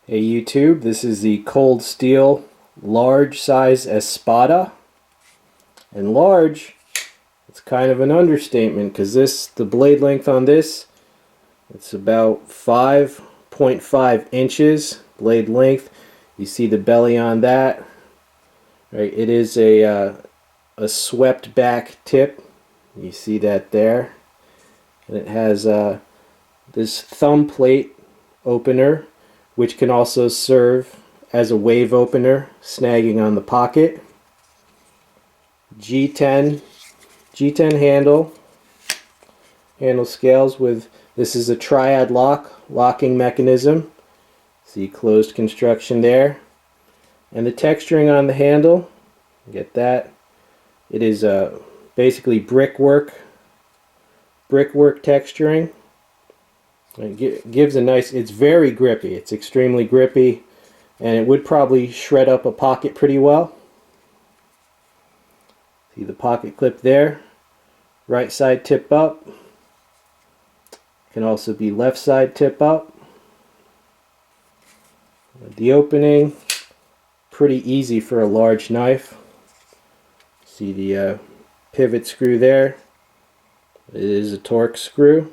Hey YouTube, this is the Cold Steel large size Espada. And large, it's kind of an understatement because the blade length on this, it's about 5.5 inches blade length. You see the belly on that, right? It is a swept back tip. You see that there, and it has this thumb plate opener, which can also serve as a wave opener, snagging on the pocket. G10 handle scales with, this is a Triad Lock locking mechanism. See closed construction there. And the texturing on the handle, get that. It is basically brickwork texturing. It gives a nice, it's very grippy, it's extremely grippy, and it would probably shred up a pocket pretty well. See the pocket clip there, right side tip up, can also be left side tip up. The opening, pretty easy for a large knife. See the pivot screw there, it is a Torx screw.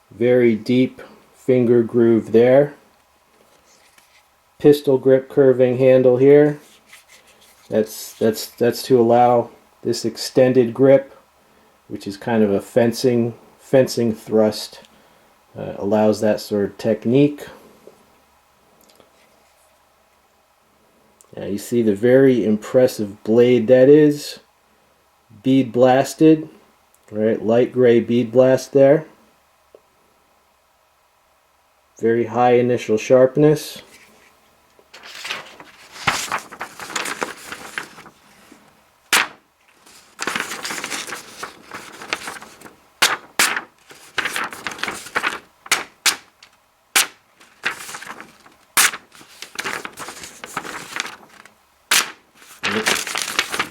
Very deep finger groove there. Pistol grip curving handle here. That's to allow this extended grip, which is kind of a fencing thrust. Allows that sort of technique. Now you see the very impressive blade that is. Bead blasted, right? Light gray bead blast there. Very high initial sharpness.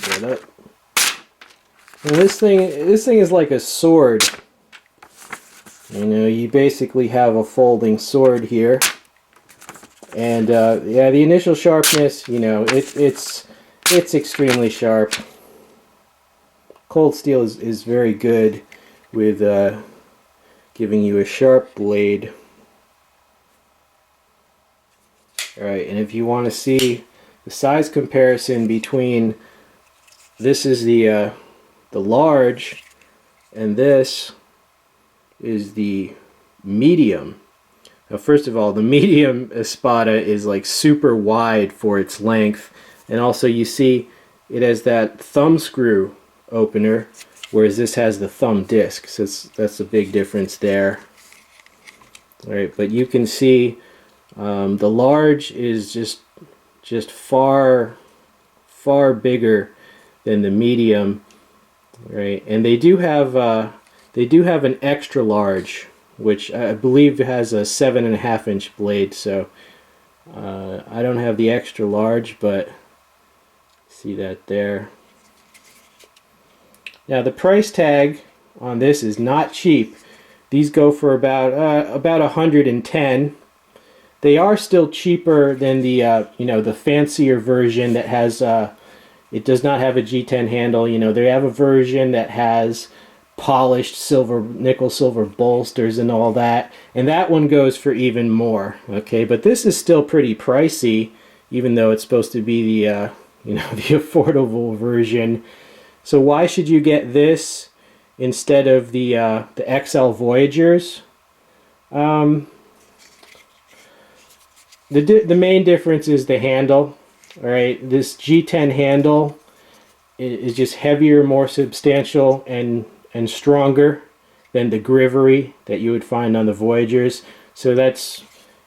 Get up. And this thing is like a sword. You know, you basically have a folding sword here, and yeah, the initial sharpness, you know, it's extremely sharp. Cold Steel is very good with giving you a sharp blade. Alright, and if you want to see the size comparison between, this is the large, and this is the medium. Now first of all, the medium Espada is like super wide for its length, and also you see it has that thumb screw opener, whereas this has the thumb disc, so that's a big difference there. Alright, but you can see the large is just far bigger than the medium, right? And they do have an extra large, which I believe has a 7.5 inch blade, so I don't have the extra large, but see that there. Now the price tag on this is not cheap. These go for about 110. They are still cheaper than the you know, the fancier version that has it does not have a G10 handle. You know, they have a version that has polished nickel silver bolsters and all that, and that one goes for even more. Okay, but this is still pretty pricey, even though it's supposed to be the you know, the affordable version. So why should you get this instead of the XL Voyagers? The main difference is the handle. All right, this G10 handle is just heavier, more substantial, and stronger than the Grivery that you would find on the Voyagers. So that's,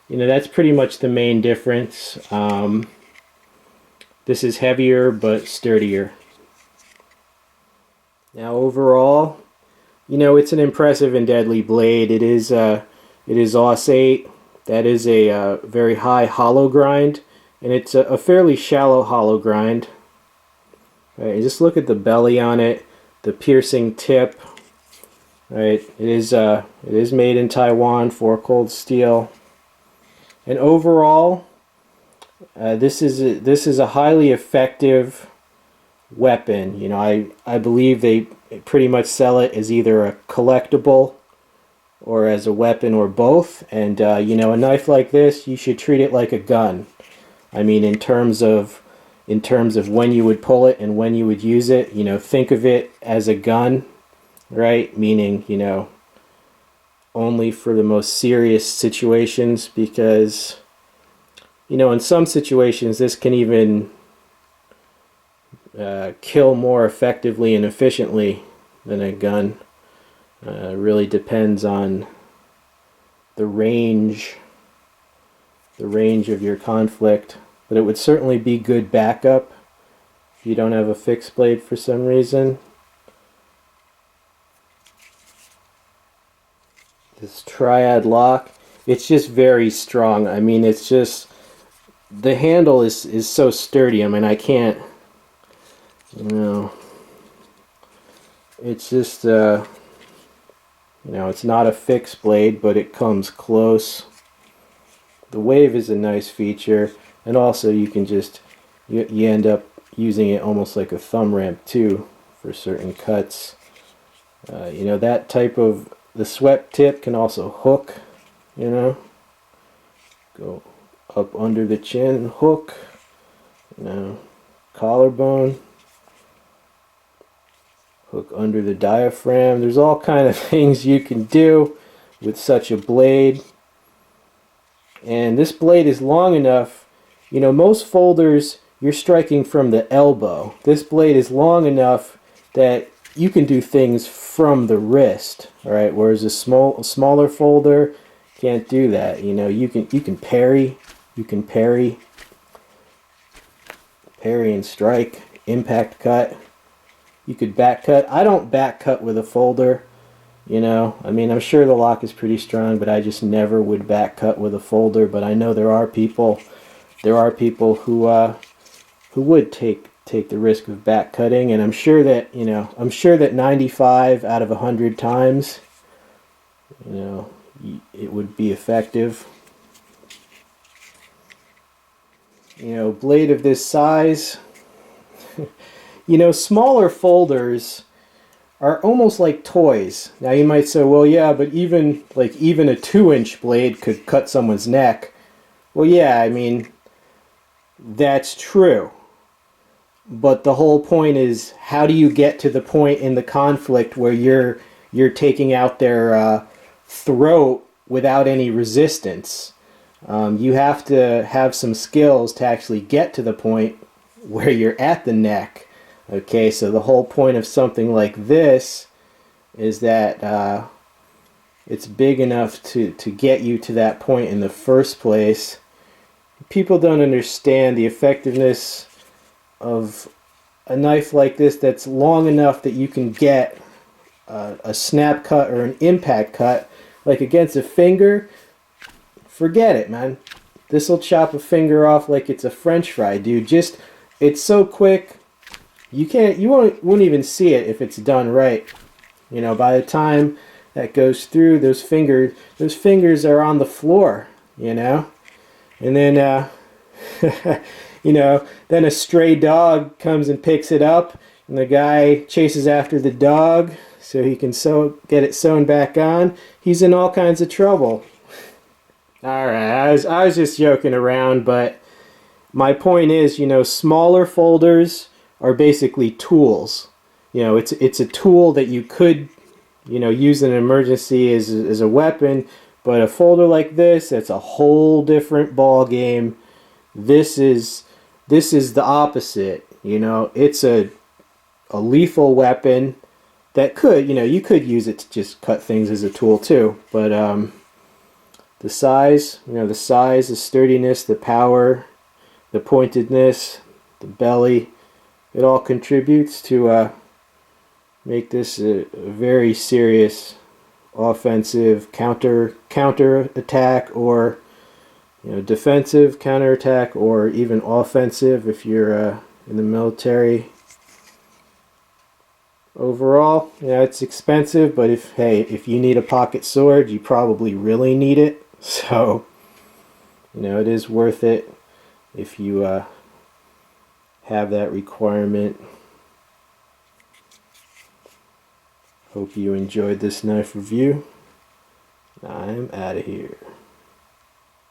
you know, that's pretty much the main difference. This is heavier but sturdier. Now overall, you know, it's an impressive and deadly blade. It is AUS 8. That is a very high hollow grind, and it's a fairly shallow hollow grind. Right, just look at the belly on it, the piercing tip. Right, it is made in Taiwan for Cold Steel. And overall, this is a highly effective weapon. You know, I believe they pretty much sell it as either a collectible or as a weapon or both. And you know, a knife like this, you should treat it like a gun. I mean, in terms of when you would pull it and when you would use it, you know, think of it as a gun, right? Meaning, you know, only for the most serious situations, because, you know, in some situations this can even kill more effectively and efficiently than a gun. It really depends on the range of your conflict, but it would certainly be good backup if you don't have a fixed blade for some reason. This Triad Lock, it's just very strong. I mean, it's just, the handle is so sturdy. I mean, I can't, you know, it's just, you know, it's not a fixed blade, but it comes close. The wave is a nice feature, and also you can just, you end up using it almost like a thumb ramp too for certain cuts. You know, that type of, the swept tip can also hook, you know, go up under the chin, hook, you know, collarbone, hook under the diaphragm. There's all kind of things you can do with such a blade. And this blade is long enough, you know, most folders you're striking from the elbow. This blade is long enough that you can do things from the wrist, all right, whereas a smaller folder can't do that. You know, you can parry and strike, impact cut. You could back cut. I don't back cut with a folder, you know. I mean, I'm sure the lock is pretty strong, but I just never would back cut with a folder. But I know there are people who would take the risk of back cutting, and I'm sure that, you know, 95 out of 100 times, you know, it would be effective. You know, blade of this size, you know, smaller folders are almost like toys. Now you might say, well, yeah, but even a 2-inch blade could cut someone's neck. Well, yeah, I mean, that's true. But the whole point is, how do you get to the point in the conflict where you're taking out their throat without any resistance? You have to have some skills to actually get to the point where you're at the neck. Okay, so the whole point of something like this is that it's big enough to get you to that point in the first place. People don't understand the effectiveness of a knife like this that's long enough that you can get a snap cut or an impact cut, like against a finger. Forget it, man. This will chop a finger off like it's a French fry, dude. Just, it's so quick. You won't even see it if it's done right. You know, by the time that goes through, those fingers are on the floor, you know? And then, you know, then a stray dog comes and picks it up, and the guy chases after the dog so he can get it sewn back on. He's in all kinds of trouble. Alright, I was just joking around, but my point is, you know, smaller folders are basically tools. You know, it's a tool that you could, you know, use in an emergency as a weapon, but a folder like this, that's a whole different ball game. This is the opposite. You know, it's a lethal weapon that could, you know, you could use it to just cut things as a tool too, but the size, you know, the sturdiness, the power, the pointedness, the belly, it all contributes to make this a very serious offensive counter attack, or, you know, defensive counter attack, or even offensive if you're in the military. Overall, yeah, it's expensive, but if you need a pocket sword, you probably really need it. So You know, it is worth it if you have that requirement. Hope you enjoyed this knife review. I'm out of here.